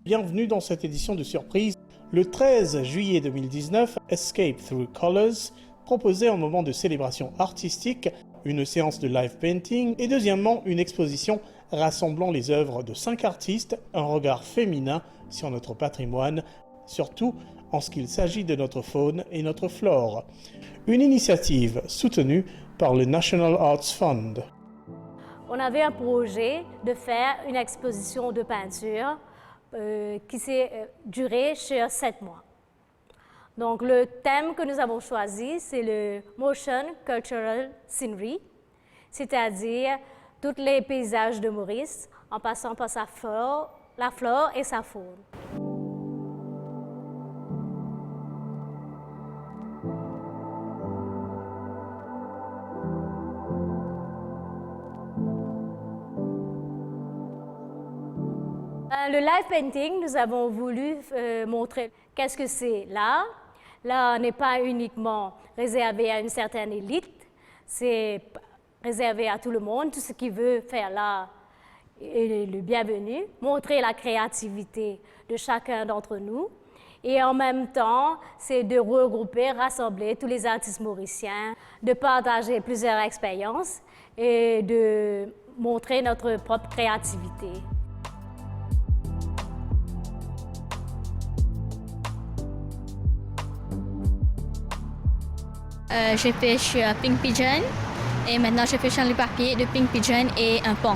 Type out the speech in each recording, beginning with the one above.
Bienvenue dans cette édition de surprise. Le 13 juillet 2019, Escape Through Colors proposait un moment de célébration artistique, une séance de live painting et deuxièmement une exposition rassemblant les œuvres de 5 artistes, un regard féminin sur notre patrimoine, surtout en ce qu'il s'agit de notre faune et notre flore. Une initiative soutenue par le National Arts Fund. On avait un projet de faire une exposition de peinture qui s'est durée sur 7 mois. Donc le thème que nous avons choisi, c'est le Motion Cultural Scenery, c'est-à-dire tous les paysages de Maurice en passant par la flore et sa faune. Le live painting, nous avons voulu montrer qu'est-ce que c'est l'art. L'art n'est pas uniquement réservé à une certaine élite, c'est réservé à tout le monde. Tout ce qui veut faire l'art est le bienvenu. Montrer la créativité de chacun d'entre nous. Et en même temps, c'est de regrouper, rassembler tous les artistes mauriciens, de partager plusieurs expériences et de montrer notre propre créativité. J'ai fait chez Pink Pigeon et maintenant je fais sur le papier de Pink Pigeon et un pont.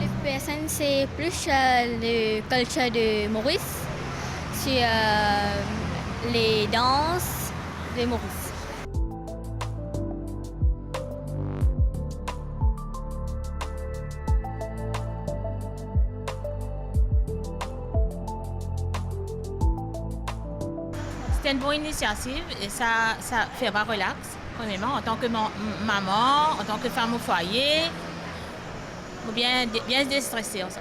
Les personnes, c'est plus le culture de Maurice, sur les danses de Maurice. C'est une bonne initiative et ça fait pas relax, premièrement, en tant que maman, en tant que femme au foyer, ou bien se déstresser en ça.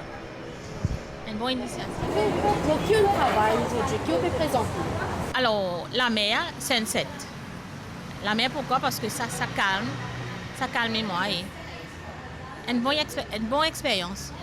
Une bonne initiative. Pour qui on travaille aujourd'hui? Qui on peut présenter? Alors, la mer, Sunset. La mer, pourquoi? Parce que ça calme moi et une bonne expérience.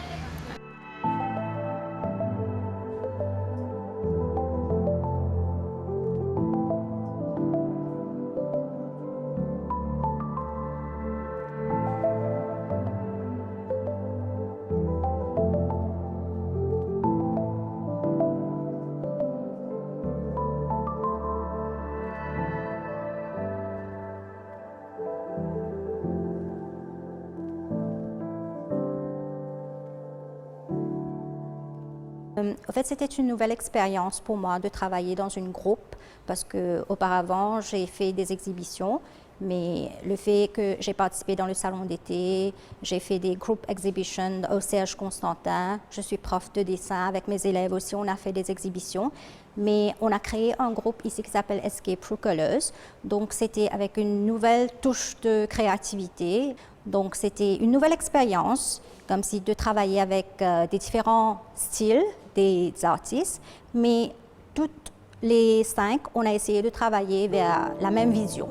En fait, c'était une nouvelle expérience pour moi de travailler dans une groupe parce qu'auparavant, j'ai fait des exhibitions, mais le fait que j'ai participé dans le salon d'été, j'ai fait des group exhibitions au Serge Constantin, je suis prof de dessin avec mes élèves aussi, on a fait des exhibitions, mais on a créé un groupe ici qui s'appelle Escape Through Colors, donc c'était avec une nouvelle touche de créativité. Donc, c'était une nouvelle expérience, comme si de travailler avec des différents styles des artistes, mais toutes les 5, on a essayé de travailler vers la même vision.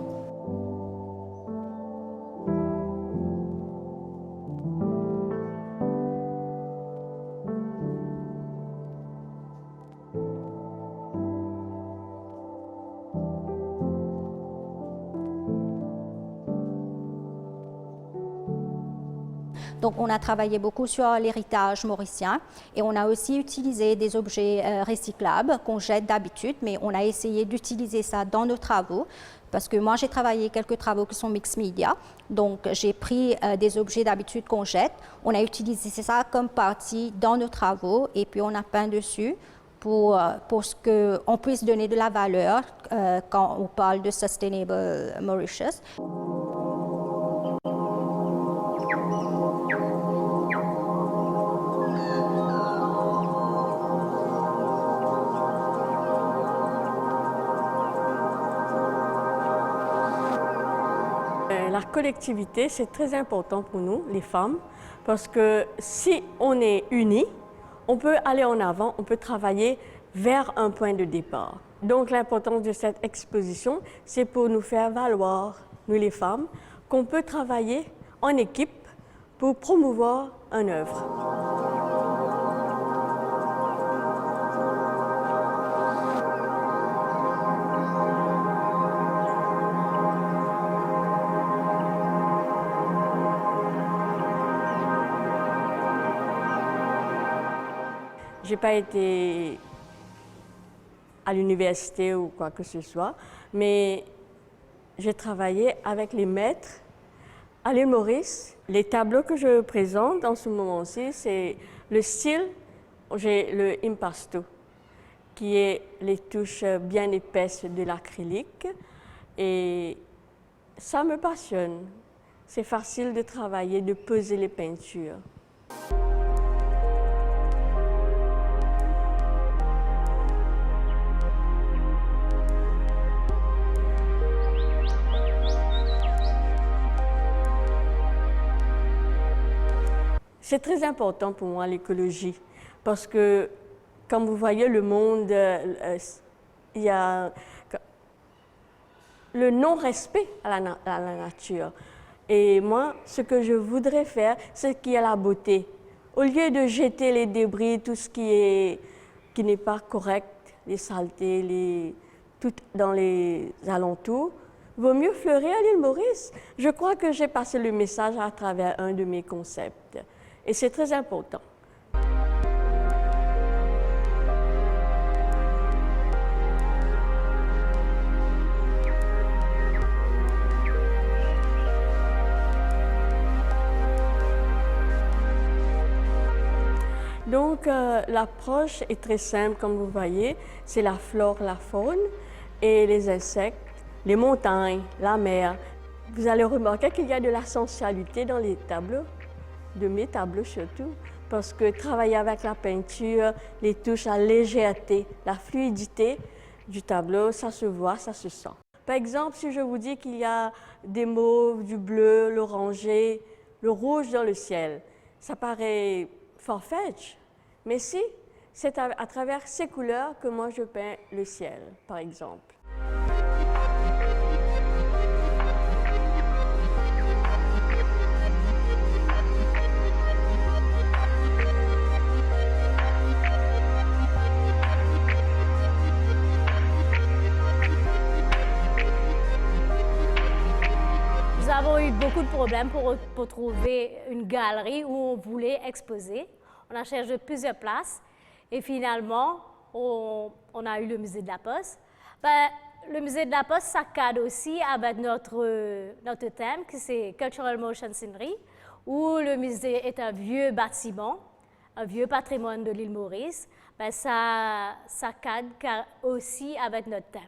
Donc, on a travaillé beaucoup sur l'héritage mauricien et on a aussi utilisé des objets recyclables qu'on jette d'habitude, mais on a essayé d'utiliser ça dans nos travaux parce que moi, j'ai travaillé quelques travaux qui sont mixed media. Donc, j'ai pris des objets d'habitude qu'on jette. On a utilisé ça comme partie dans nos travaux et puis on a peint dessus pour ce qu'on puisse donner de la valeur quand on parle de Sustainable Mauritius. La collectivité, c'est très important pour nous, les femmes, parce que si on est unis, on peut aller en avant, on peut travailler vers un point de départ. Donc l'importance de cette exposition, c'est pour nous faire valoir, nous les femmes, qu'on peut travailler en équipe pour promouvoir une œuvre. Je n'ai pas été à l'université ou quoi que ce soit, mais j'ai travaillé avec les maîtres à l'île Maurice. Les tableaux que je présente en ce moment-ci, c'est le style, j'ai le impasto, qui est les touches bien épaisses de l'acrylique. Et ça me passionne. C'est facile de travailler, de peser les peintures. C'est très important pour moi l'écologie parce que, comme vous voyez, le monde, il y a le non-respect à la nature. Et moi, ce que je voudrais faire, c'est qu'il y ait la beauté. Au lieu de jeter les débris, tout ce qui n'est pas correct, les saletés, tout dans les alentours, vaut mieux fleurir à l'île Maurice. Je crois que j'ai passé le message à travers un de mes concepts. Et c'est très important. Donc, l'approche est très simple, comme vous voyez. C'est la flore, la faune et les insectes, les montagnes, la mer. Vous allez remarquer qu'il y a de la sensualité dans les tableaux, de mes tableaux surtout, parce que travailler avec la peinture, les touches, la légèreté, la fluidité du tableau, ça se voit, ça se sent. Par exemple, si je vous dis qu'il y a des mauves, du bleu, l'orangé, le rouge dans le ciel, ça paraît farfetch, mais si, c'est à travers ces couleurs que moi je peins le ciel, par exemple. Nous avons eu beaucoup de problèmes pour trouver une galerie où on voulait exposer. On a cherché plusieurs places et finalement, on a eu le musée de la Poste. Le musée de la Poste, ça cadre aussi avec notre thème, qui c'est Cultural Motion Scenery, où le musée est un vieux bâtiment, un vieux patrimoine de l'île Maurice. Ça cadre aussi avec notre thème.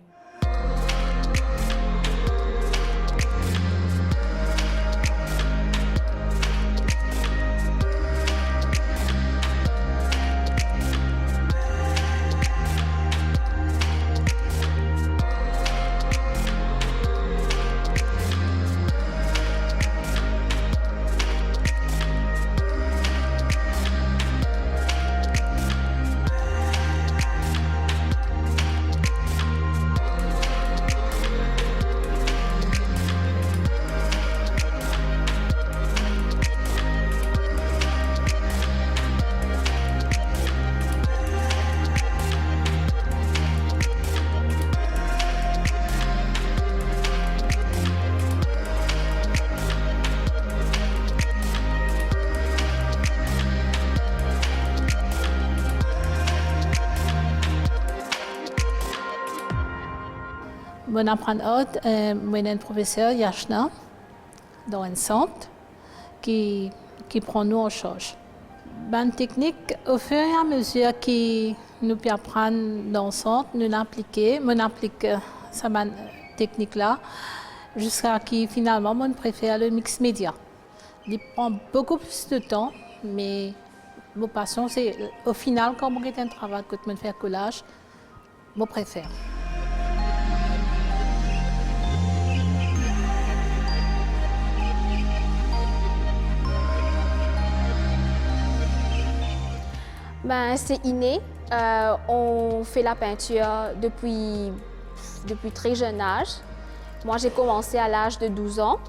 Mon apprenti, mon un professeur Yashna dans un centre qui prend nous en charge. Une technique, au fur et à mesure que nous apprenons dans le centre, nous l'appliquons, on applique cette technique-là jusqu'à ce finalement on préfère le mix média. Il prend beaucoup plus de temps, mais mon passion c'est au final quand on fait un travail que je fais collage, je préfère. C'est inné. On fait la peinture depuis très jeune âge. Moi, j'ai commencé à l'âge de 12 ans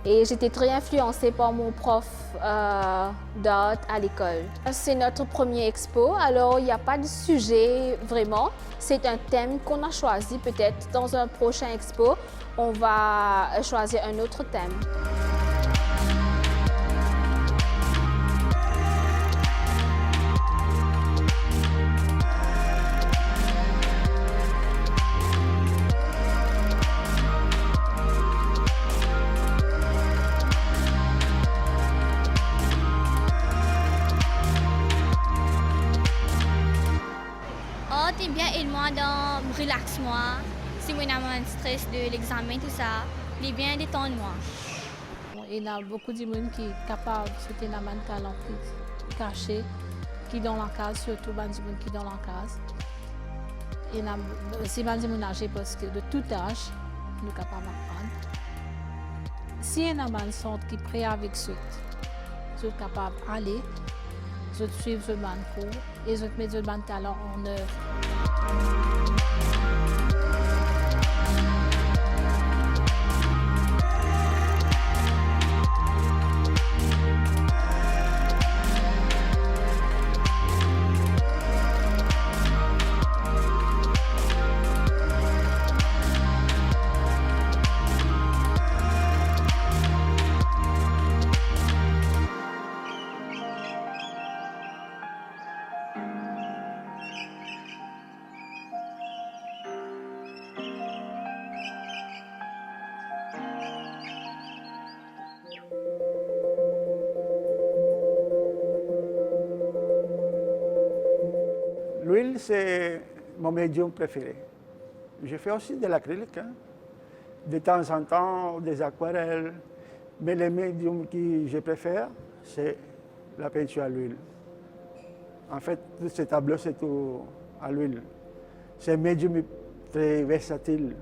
et j'étais très influencée par mon prof d'art à l'école. C'est notre premier expo, alors il n'y a pas de sujet vraiment. C'est un thème qu'on a choisi. Peut-être dans un prochain expo, on va choisir un autre thème. C'était bien et moi dans relax moi. Si moi j'ai un stress de l'examen tout ça, il est bien détendre moi. Il y a beaucoup de monde qui est capable, c'est un talent caché, qui est dans la case, surtout les gens qui sont dans la case. Il y a aussi des gens âgés parce que de tout âge, nous sommes capables d'apprendre. Si il y a des gens qui sont prêts avec ce, ils sont capables d'aller, ils suivent ce cours et ils mettent ce talent en œuvre. L'huile, c'est mon médium préféré. Je fais aussi de l'acrylique, hein. De temps en temps, des aquarelles. Mais le médium que je préfère, c'est la peinture à l'huile. En fait, tous ces tableaux, c'est tout à l'huile. C'est un médium très versatile.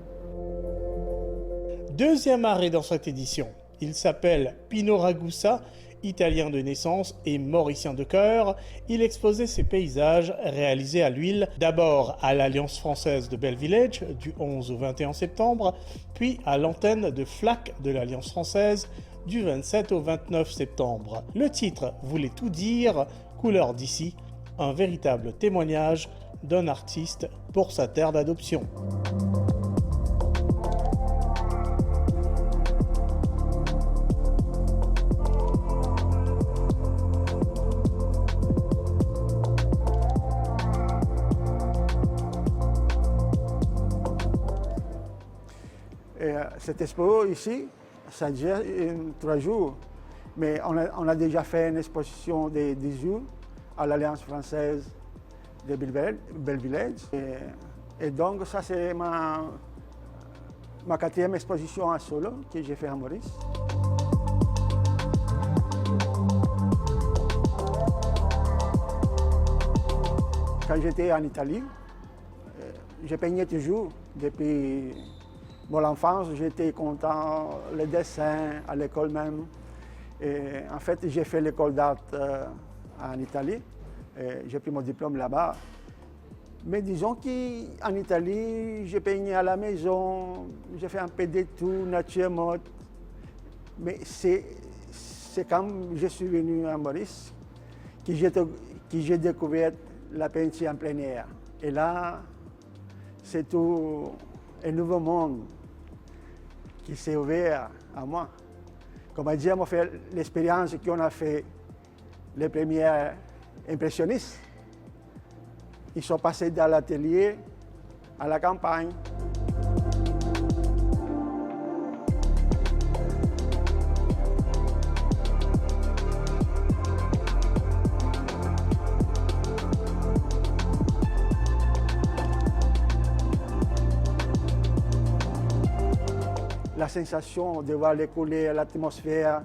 Deuxième arrêt dans cette édition. Il s'appelle Pino Ragusa, italien de naissance et mauricien de cœur. Il exposait ses paysages réalisés à l'huile, d'abord à l'Alliance française de Bell Village du 11 au 21 septembre, puis à l'antenne de FLAC de l'Alliance française du 27 au 29 septembre. Le titre voulait tout dire, Couleurs d'ici, un véritable témoignage d'un artiste pour sa terre d'adoption. Cette expo ici, ça dure 3 jours. Mais on a déjà fait une exposition de 10 jours à l'Alliance française de Bell Village. Et donc, ça, c'est ma 4e exposition en solo que j'ai fait à Maurice. Quand j'étais en Italie, je peignais toujours depuis mon enfance. J'étais content, le dessin à l'école même. Et en fait, j'ai fait l'école d'art en Italie. J'ai pris mon diplôme là-bas. Mais disons qu'en Italie, j'ai peigné à la maison, j'ai fait un peu de tout, nature mode. Mais c'est quand je suis venu à Maurice que j'ai découvert la peinture en plein air. Et là, c'est tout un nouveau monde qui s'est ouvert à moi. Comme dire, on a fait l'expérience qu'on a fait les premiers impressionnistes. Ils sont passés dans l'atelier à la campagne. La sensation de voir les couleurs, l'atmosphère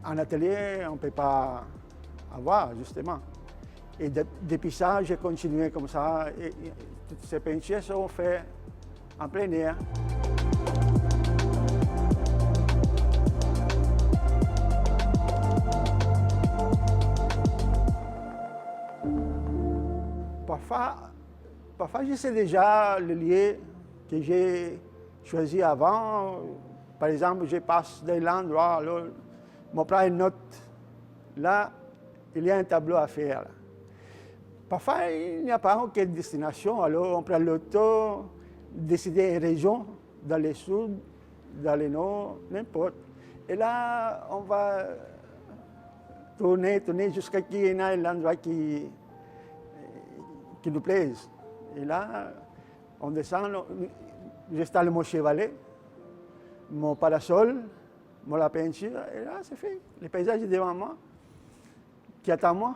en atelier, on ne peut pas avoir, justement. Et depuis ça, j'ai continué comme ça. Et toutes ces peintures sont faites en plein air. Parfois, je sais déjà le lieu que j'ai choisi avant. Par exemple, je passe de l'endroit, je me prends une note. Là, il y a un tableau à faire. Parfois, il n'y a pas aucune destination, alors on prend l'auto, décider une région, dans le sud, dans le nord, n'importe. Et là, on va tourner jusqu'à ce qu'il y ait un endroit qui nous plaise. Et là, on descend, j'installe mon chevalet, mon parasol, la peinture, et là, c'est fait. Le paysage est devant moi, qui attend moi.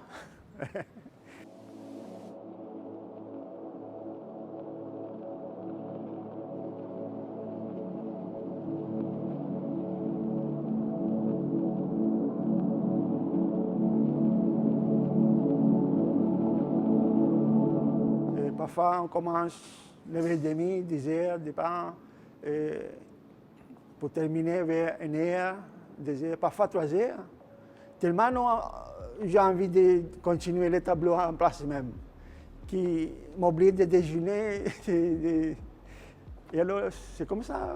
Parfois, on commence 9h30, 10h, dépend, pour terminer vers 1h, 2h, parfois 3h. Tellement j'ai envie de continuer les tableaux en place même, qui m'oblige de déjeuner. Et alors, c'est comme ça,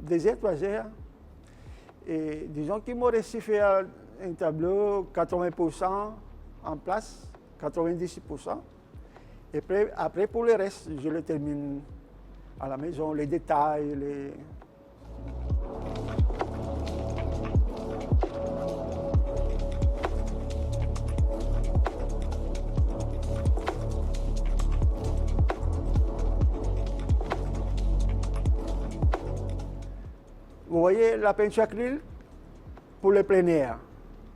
2h, 3h. Et disons qu'il m'a réussi à faire un tableau 80% en place, 90%. Et après, pour le reste, je le termine à la maison, les détails, Vous voyez, la peinture acrylique, pour le plein air,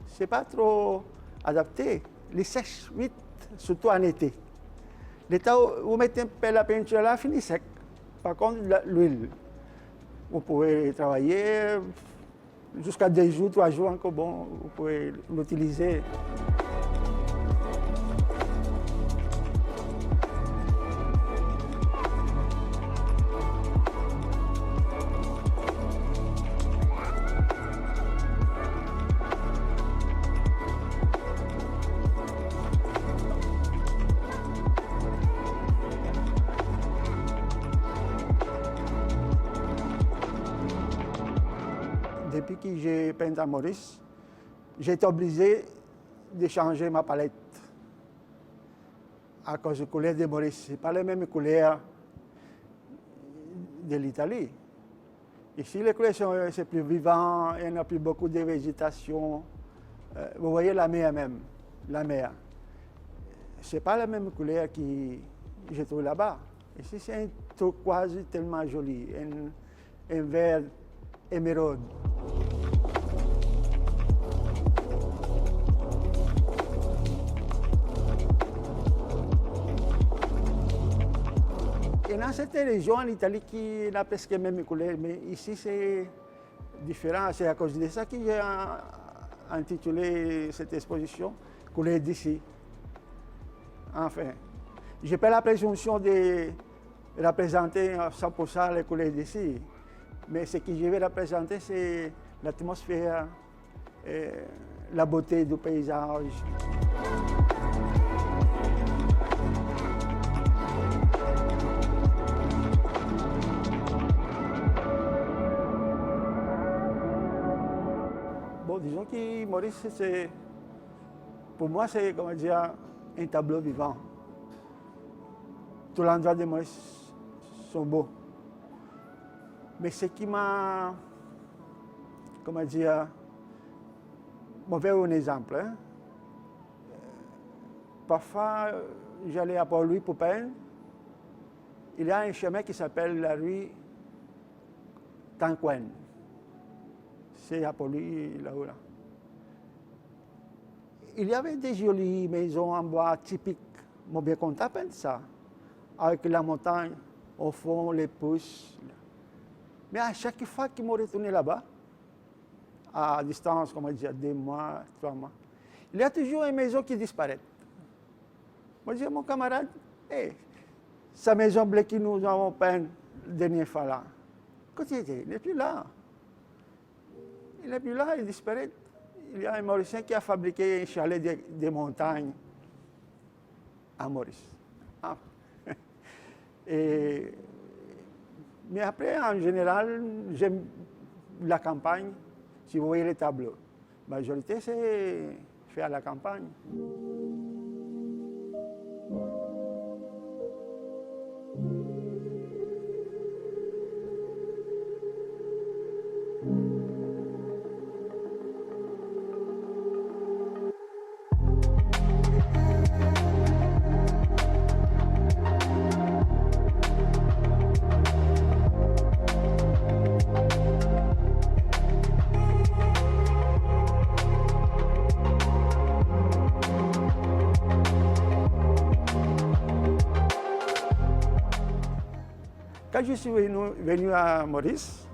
ce n'est pas trop adapté. Il sèche vite, surtout en été. L'état où vous mettez un peu la peinture là, finit sec. Par contre, l'huile, vous pouvez travailler jusqu'à 2 jours, 3 jours encore, bon, vous pouvez l'utiliser. Depuis que j'ai peint à Maurice, j'ai été obligé de changer ma palette à cause des couleurs de Maurice. Ce n'est pas les mêmes couleurs de l'Italie. Ici, les couleurs sont plus vivantes, il n'y a plus beaucoup de végétation. Vous voyez la mer même, la mer. Ce n'est pas la même couleur que j'ai trouvé là-bas. Ici, c'est un turquoise tellement joli, un vert émeraude. Il y a certaines régions en Italie qui ont presque la même couleur, mais ici c'est différent. C'est à cause de ça que j'ai intitulé cette exposition « Couleur d'ici ». Enfin, je n'ai pas la présomption de représenter 100% les couleurs d'ici, mais ce que je vais représenter, c'est l'atmosphère, la beauté du paysage. Bon, disons que Maurice, pour moi, c'est comment dire, un tableau vivant. Tous les endroits de Maurice sont beaux. Mais ce qui m'a, comment dire, je vais vous donner un exemple. Hein. Parfois, j'allais à Port-Louis pour peindre. Il y a un chemin qui s'appelle la rue Tanquen. C'est à Port-Louis, là-haut. Là. Il y avait des jolies maisons en bois typiques. Je suis bien content de peindre ça. Avec la montagne au fond, les pousses. Mais à chaque fois qu'il m'a retourné là-bas, à distance, comment dire, 2 mois, 3 mois, il y a toujours une maison qui disparaît. Moi, je dis à mon camarade, hey, sa maison bleue que nous avons peinte la dernière fois là, il n'est plus là. Il n'est plus là, il disparaît. Il y a un Mauricien qui a fabriqué un chalet de montagne à Maurice. Ah. Mais après, en général, j'aime la campagne. Si vous voyez les tableaux, la majorité, c'est fait à la campagne. Quand je suis venu à Maurice,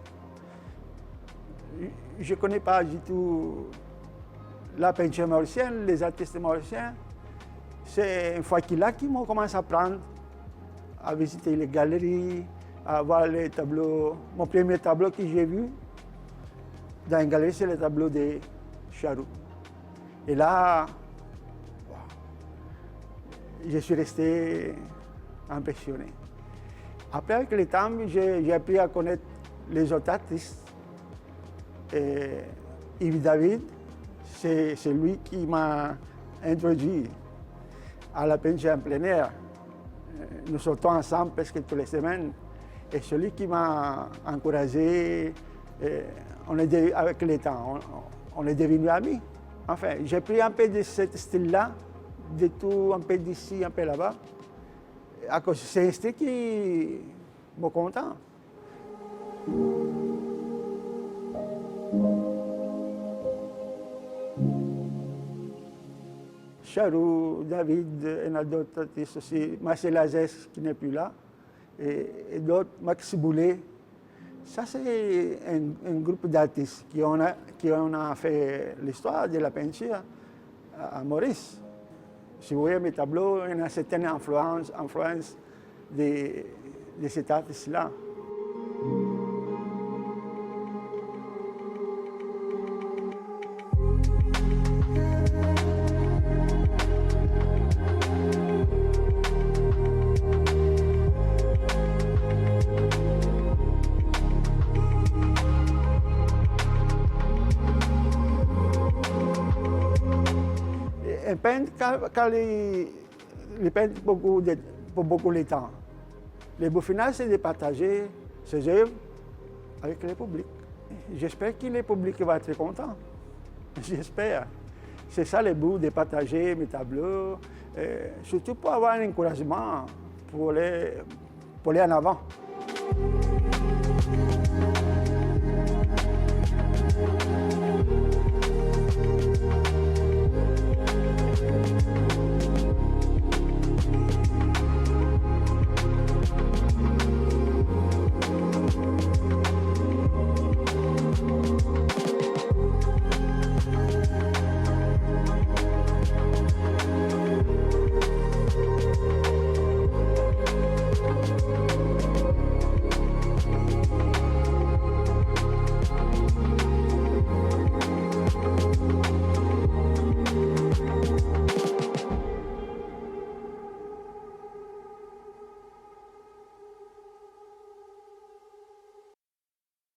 je ne connais pas du tout la peinture mauricienne, les artistes mauriciens. C'est une fois qu'ils m'ont commencé à apprendre à visiter les galeries, à voir les tableaux. Mon premier tableau que j'ai vu dans une galerie, c'est le tableau de Charroux. Et là, je suis resté impressionné. Après, avec le temps, j'ai appris à connaître les autres artistes. Et Yves David, c'est lui qui m'a introduit à la peinture en plein air. Nous sortons ensemble presque toutes les semaines. Et celui qui m'a encouragé, avec le temps, on est devenus amis. Enfin, j'ai pris un peu de ce style-là, de tout, un peu d'ici, un peu là-bas. À cause c'est un style qui me content. Charroux, David, il y a d'autres artistes aussi. Marcel Azès qui n'est plus là. Et d'autres, Max Boulet. Ça, c'est un groupe d'artistes qui ont fait l'histoire de la peinture à Maurice. Si vous voyez mes tableaux, il y a une certaine influence de cet artiste-là. Un peintre, quand il peint pour beaucoup de temps, le but final, c'est de partager ses œuvres avec le public. J'espère que le public va être content. J'espère. C'est ça le but, de partager mes tableaux, surtout pour avoir un encouragement pour aller en avant.